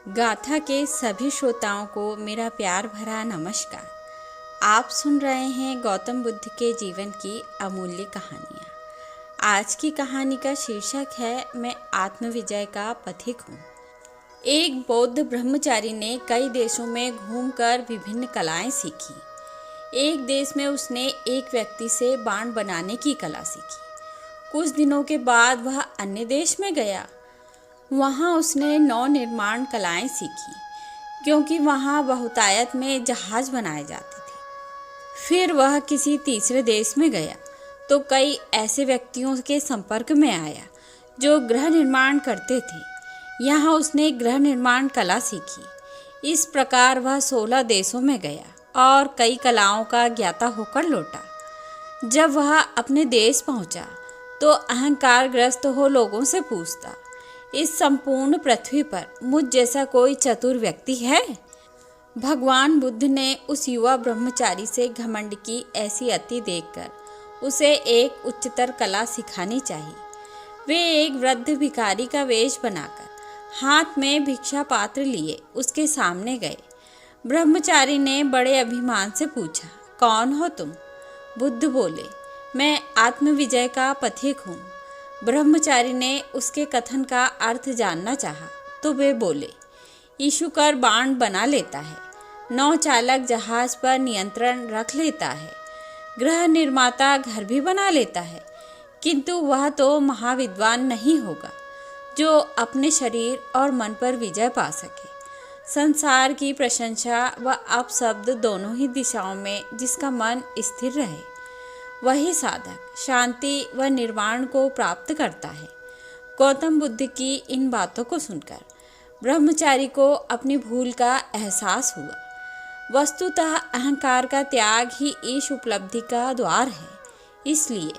गाथा के सभी श्रोताओं को मेरा प्यार भरा नमस्कार। आप सुन रहे हैं गौतम बुद्ध के जीवन की अमूल्य कहानियाँ। आज की कहानी का शीर्षक है मैं आत्मविजय का पथिक हूँ। एक बौद्ध ब्रह्मचारी ने कई देशों में घूमकर विभिन्न कलाएं सीखी। एक देश में उसने एक व्यक्ति से बाण बनाने की कला सीखी। कुछ दिनों के बाद वह अन्य देश में गया। वहाँ उसने नौ निर्माण कलाएं सीखी, क्योंकि वहाँ बहुतायत में जहाज बनाए जाते थे। फिर वह किसी तीसरे देश में गया तो कई ऐसे व्यक्तियों के संपर्क में आया जो गृह निर्माण करते थे। यहाँ उसने गृह निर्माण कला सीखी। इस प्रकार वह 16 देशों में गया और कई कलाओं का ज्ञाता होकर लौटा। जब वह अपने देश पहुँचा तो अहंकारग्रस्त हो लोगों से पूछता, इस संपूर्ण पृथ्वी पर मुझ जैसा कोई चतुर व्यक्ति है? भगवान बुद्ध ने उस युवा ब्रह्मचारी से घमंड की ऐसी अति देखकर उसे एक उच्चतर कला सिखानी चाहिए। वे एक वृद्ध भिखारी का वेश बनाकर हाथ में भिक्षा पात्र लिए उसके सामने गए। ब्रह्मचारी ने बड़े अभिमान से पूछा, कौन हो तुम? बुद्ध बोले, मैं आत्मविजय का पथिक हूँ। ब्रह्मचारी ने उसके कथन का अर्थ जानना चाहा तो वे बोले, ईशुकर बाण बना लेता है, नौ चालक जहाज पर नियंत्रण रख लेता है, गृह निर्माता घर भी बना लेता है, किंतु वह तो महाविद्वान नहीं होगा जो अपने शरीर और मन पर विजय पा सके। संसार की प्रशंसा व अपशब्द दोनों ही दिशाओं में जिसका मन स्थिर रहे, वही साधक शांति व निर्वाण को प्राप्त करता है। गौतम बुद्ध की इन बातों को सुनकर ब्रह्मचारी को अपनी भूल का एहसास हुआ। वस्तुतः अहंकार का त्याग ही ईश उपलब्धि का द्वार है। इसलिए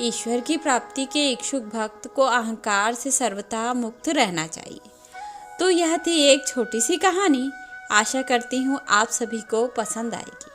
ईश्वर की प्राप्ति के इच्छुक भक्त को अहंकार से सर्वथा मुक्त रहना चाहिए। तो यह थी एक छोटी सी कहानी। आशा करती हूँ आप सभी को पसंद आएगी।